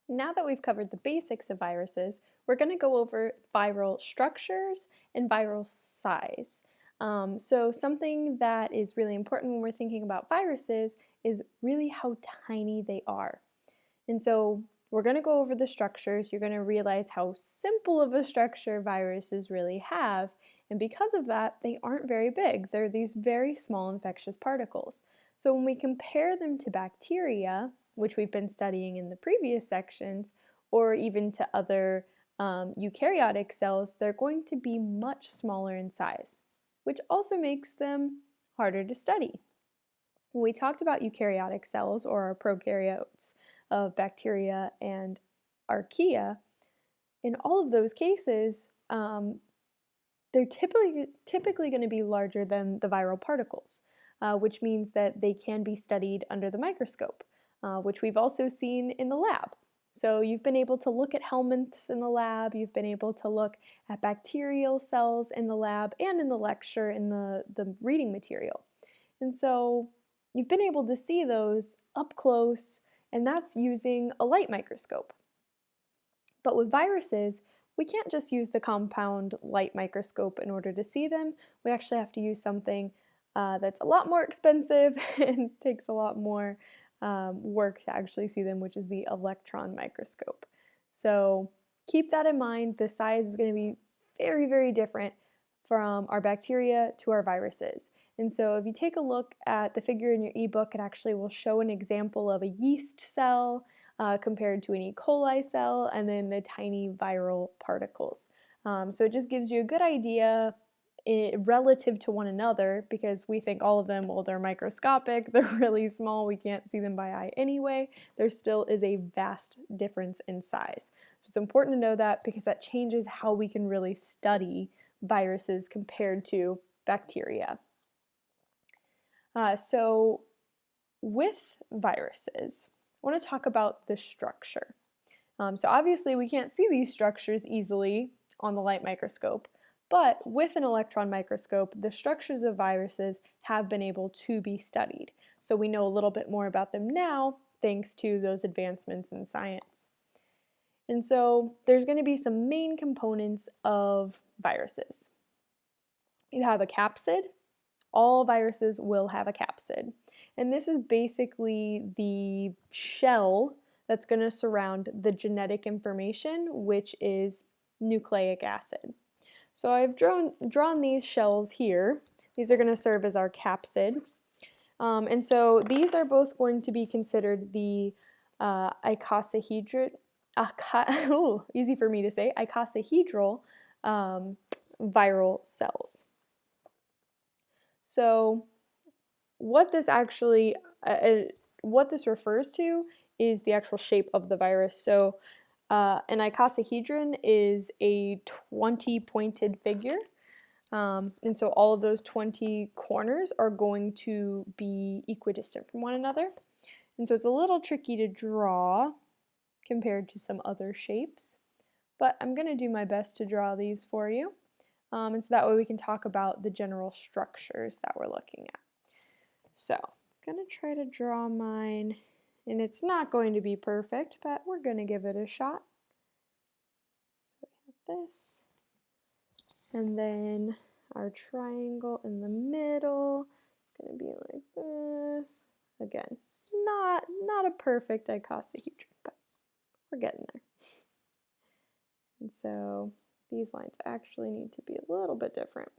Now that we've covered the basics of viruses, we're going to go over viral structures and viral size. So something that is really important when we're thinking about viruses is really how tiny they are. And so we're going to go over the structures. You're going to realize how simple of a structure viruses really have. And because of that, they aren't very big. They're these very small infectious particles. So when we compare them to bacteria, which we've been studying in the previous sections, or even to other eukaryotic cells, they're going to be much smaller in size, which also makes them harder to study. When we talked about eukaryotic cells, or our prokaryotes of bacteria and archaea, in all of those cases, they're typically going to be larger than the viral particles, which means that they can be studied under the microscope, which we've also seen in the lab. So you've been able to look at helminths in the lab, you've been able to look at bacterial cells in the lab and in the lecture in the reading material. And so you've been able to see those up close, and that's using a light microscope. But with viruses, we can't just use the compound light microscope in order to see them. We actually have to use something that's a lot more expensive and takes a lot more work to actually see them, which is the electron microscope. So keep that in mind. The size is going to be very, very different from our bacteria to our viruses. And so if you take a look at the figure in your ebook, it actually will show an example of a yeast cell compared to an E. coli cell, and then the tiny viral particles. So it just gives you a good idea relative to one another, because we think all of them, well, they're microscopic, they're really small, we can't see them by eye anyway. There still is a vast difference in size. So it's important to know that, because that changes how we can really study viruses compared to bacteria. So with viruses, I want to talk about the structure. So obviously we can't see these structures easily on the light microscope, but with an electron microscope, the structures of viruses have been able to be studied. So we know a little bit more about them now thanks to those advancements in science. And so there's going to be some main components of viruses. You have a capsid. All viruses will have a capsid. And this is basically the shell that's going to surround the genetic information, which is nucleic acid. So I've drawn these shells here. These are going to serve as our capsid. And so these are both going to be considered the icosahedral, easy for me to say, icosahedral viral cells. So what this actually, what this refers to is the actual shape of the virus. So an icosahedron is a 20-pointed figure. And so all of those 20 corners are going to be equidistant from one another. And so it's a little tricky to draw compared to some other shapes, but I'm going to do my best to draw these for you. And so that way we can talk about the general structures that we're looking at. So I'm going to try to draw mine, and it's not going to be perfect, but we're going to give it a shot. So we have this, and then our triangle in the middle is going to be like this. Again, not a perfect icosahedron, but we're getting there. And so these lines actually need to be a little bit different.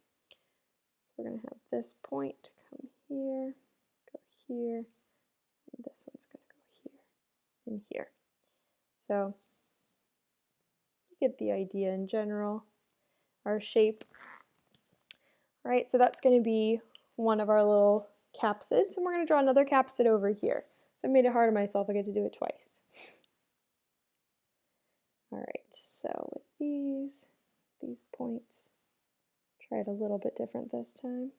So we're going to have this point come here, go here, and this one's going to go here and here. So you get the idea in general, our shape. All right, so that's going to be one of our little capsids, and we're going to draw another capsid over here. So I made it hard on myself, I get to do it twice. All right, so with these points, try it a little bit different this time.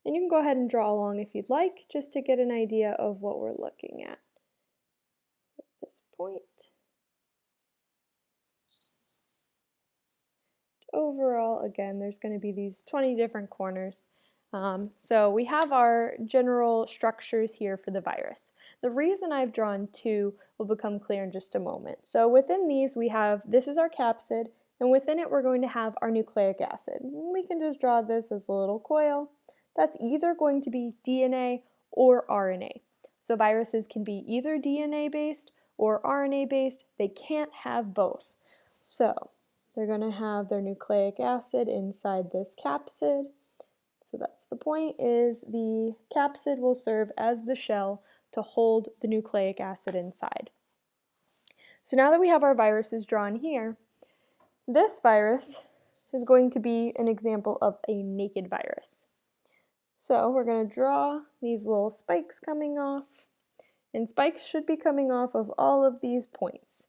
And you can go ahead and draw along if you'd like, just to get an idea of what we're looking at. So at this point, overall, again, there's going to be these 20 different corners. So we have our general structures here for the virus. The reason I've drawn two will become clear in just a moment. So within these we have, this is our capsid, and within it we're going to have our nucleic acid. We can just draw this as a little coil. That's either going to be DNA or RNA. So viruses can be either DNA based or RNA based. They can't have both. So they're going to have their nucleic acid inside this capsid. So that's the point, is the capsid will serve as the shell to hold the nucleic acid inside. So now that we have our viruses drawn here, this virus is going to be an example of a naked virus. So we're going to draw these little spikes coming off, and spikes should be coming off of all of these points.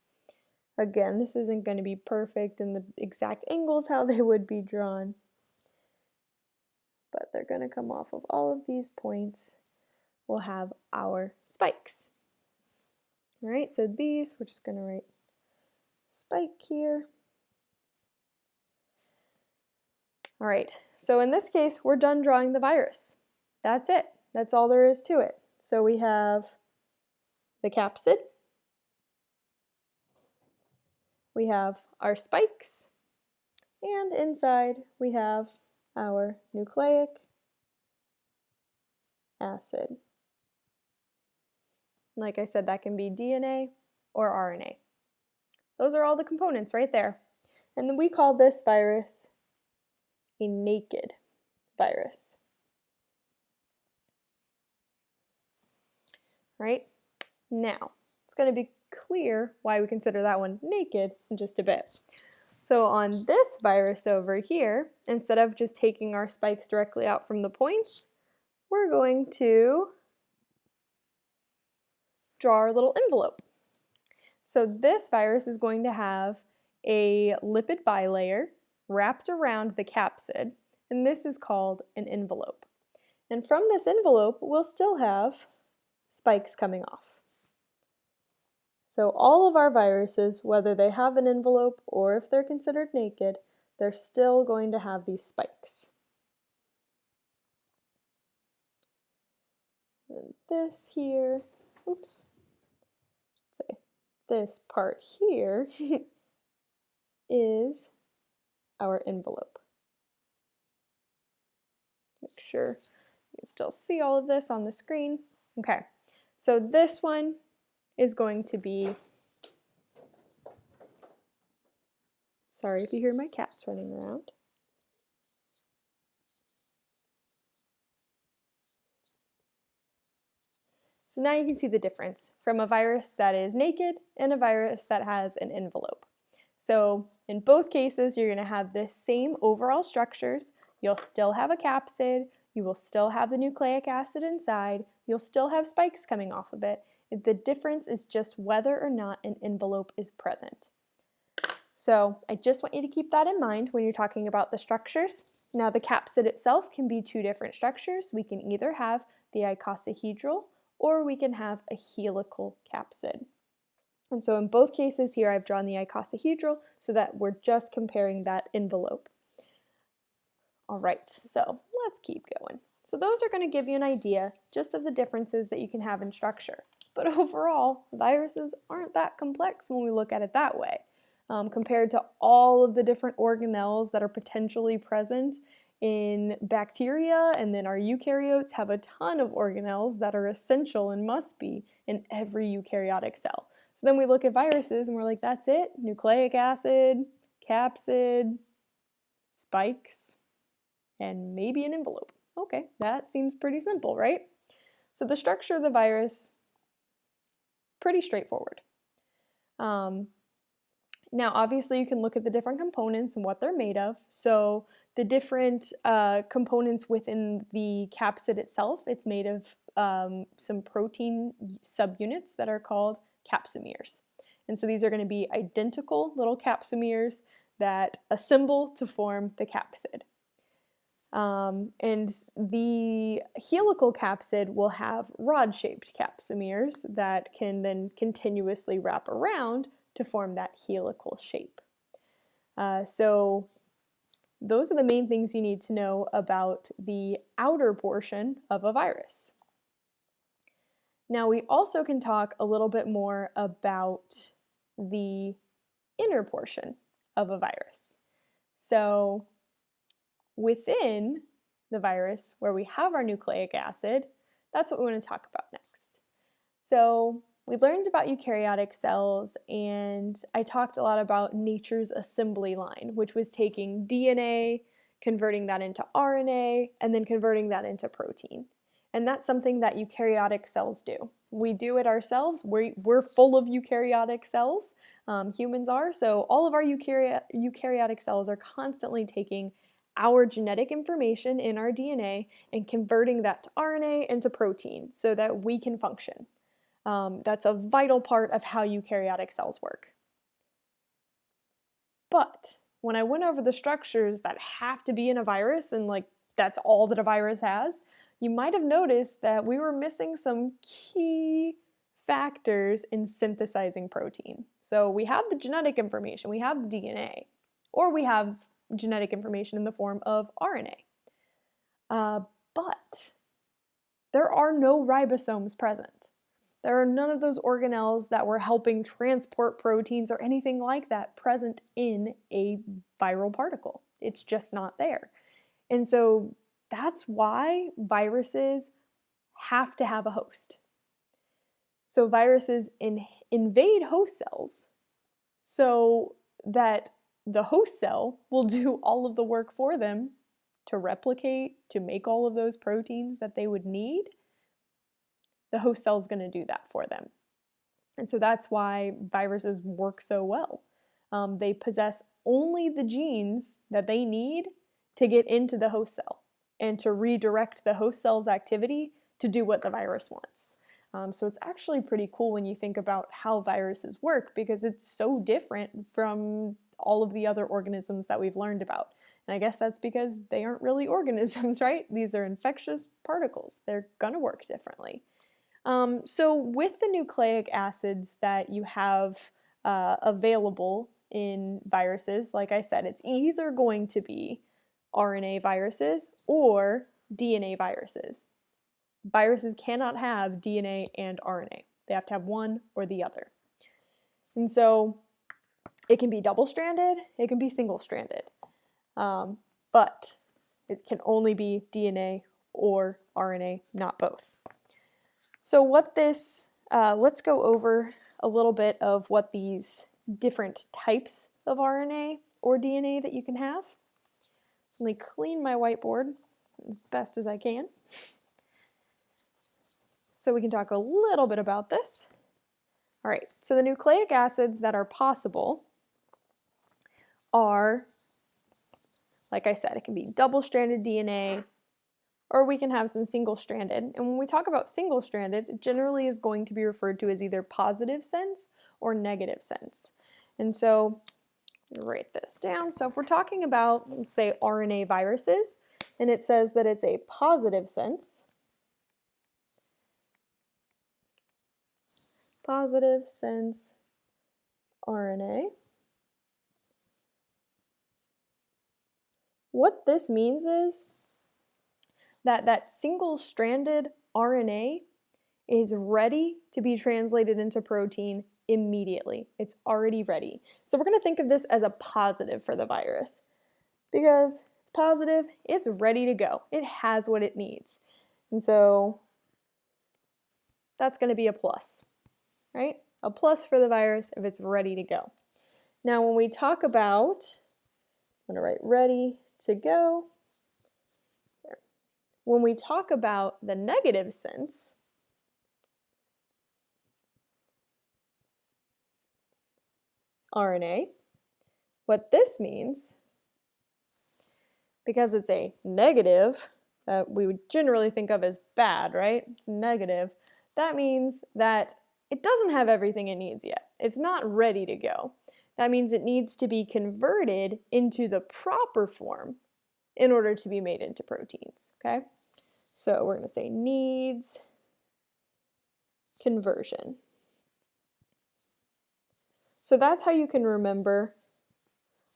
Again, this isn't going to be perfect in the exact angles how they would be drawn, but they're going to come off of all of these points. We'll have our spikes. All right, so these, we're just going to write spike here. All right, so in this case, we're done drawing the virus. That's it. That's all there is to it. So we have the capsid, we have our spikes, and inside we have our nucleic acid. Like I said, that can be DNA or RNA. Those are all the components right there. And then we call this virus a naked virus. Right? Now, it's going to be clear why we consider that one naked in just a bit. So on this virus over here, instead of just taking our spikes directly out from the points, we're going to draw our little envelope. So this virus is going to have a lipid bilayer wrapped around the capsid, and this is called an envelope. And from this envelope, we'll still have spikes coming off. So all of our viruses, whether they have an envelope or if they're considered naked, they're still going to have these spikes. And this here, oops, say this part here is our envelope. Make sure you can still see all of this on the screen. Okay, so this one is going to be, sorry if you hear my cats running around. So now you can see the difference from a virus that is naked and a virus that has an envelope. So in both cases, you're going to have the same overall structures. You'll still have a capsid, you will still have the nucleic acid inside, you'll still have spikes coming off of it. The difference is just whether or not an envelope is present. So I just want you to keep that in mind when you're talking about the structures. Now the capsid itself can be two different structures. We can either have the icosahedral or we can have a helical capsid. And so in both cases here I've drawn the icosahedral so that we're just comparing that envelope. All right, so let's keep going. So those are going to give you an idea just of the differences that you can have in structure. But overall, viruses aren't that complex when we look at it that way. Compared to all of the different organelles that are potentially present in bacteria, and then our eukaryotes have a ton of organelles that are essential and must be in every eukaryotic cell. So then we look at viruses and we're like, that's it? Nucleic acid, capsid, spikes, and maybe an envelope. Okay, that seems pretty simple, right? So the structure of the virus, pretty straightforward. Now, obviously, you can look at the different components and what they're made of. So the different components within the capsid itself, it's made of some protein subunits that are called capsomeres. And so these are going to be identical little capsomeres that assemble to form the capsid. And the helical capsid will have rod-shaped capsomeres that can then continuously wrap around to form that helical shape. So those are the main things you need to know about the outer portion of a virus. Now we also can talk a little bit more about the inner portion of a virus. So within the virus, where we have our nucleic acid, that's what we want to talk about next. So we learned about eukaryotic cells, and I talked a lot about nature's assembly line, which was taking DNA, converting that into RNA, and then converting that into protein. And that's something that eukaryotic cells do. We do it ourselves. We're full of eukaryotic cells. Humans are. So all of our eukaryotic cells are constantly taking our genetic information in our DNA and converting that to RNA and to protein so that we can function. That's a vital part of how eukaryotic cells work. But when I went over the structures that have to be in a virus, and like that's all that a virus has, you might have noticed that we were missing some key factors in synthesizing protein. So we have the genetic information, we have the DNA, or we have genetic information in the form of RNA. But there are no ribosomes present. There are none of those organelles that were helping transport proteins or anything like that present in a viral particle. It's just not there. And so that's why viruses have to have a host. So viruses invade host cells so that the host cell will do all of the work for them to replicate, to make all of those proteins that they would need. The host cell is going to do that for them. And so that's why viruses work so well. They possess only the genes that they need to get into the host cell and to redirect the host cell's activity to do what the virus wants. So it's actually pretty cool when you think about how viruses work, because it's so different from all of the other organisms that we've learned about. And I guess that's because they aren't really organisms, right? These are infectious particles. They're going to work differently. So with the nucleic acids that you have available in viruses, like I said, it's either going to be RNA viruses or DNA viruses. Viruses cannot have DNA and RNA. They have to have one or the other. And so it can be double-stranded, it can be single-stranded, but it can only be DNA or RNA, not both. So let's go over a little bit of what these different types of RNA or DNA that you can have. So let me clean my whiteboard as best as I can, so we can talk a little bit about this. All right, so the nucleic acids that are possible are, like I said, it can be double-stranded DNA, or we can have some single-stranded. And when we talk about single-stranded, it generally is going to be referred to as either positive sense or negative sense. And so, write this down. So if we're talking about, let's say, RNA viruses, and it says that it's a positive sense, RNA, what this means is that single-stranded RNA is ready to be translated into protein immediately. It's already ready. So we're going to think of this as a positive for the virus, because it's positive, it's ready to go. It has what it needs. And so that's going to be a plus, right? A plus for the virus if it's ready to go. Now when we talk about, I'm going to write ready to go. When we talk about the negative sense, RNA, what this means, because it's a negative that we would generally think of as bad, right? It's negative. That means that it doesn't have everything it needs yet. It's not ready to go. That means it needs to be converted into the proper form in order to be made into proteins, okay? So we're going to say needs conversion. So that's how you can remember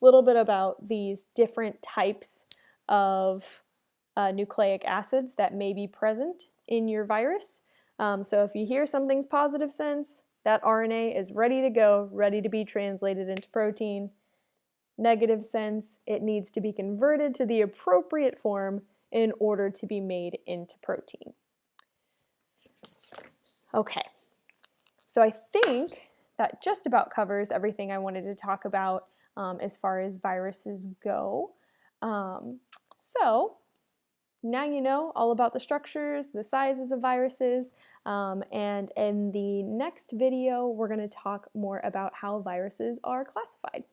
a little bit about these different types of nucleic acids that may be present in your virus. So if you hear something's positive sense, that RNA is ready to go, ready to be translated into protein. Negative sense, it needs to be converted to the appropriate form in order to be made into protein. Okay, so I think that just about covers everything I wanted to talk about as far as viruses go. So now you know all about the structures, the sizes of viruses, and in the next video, we're going to talk more about how viruses are classified.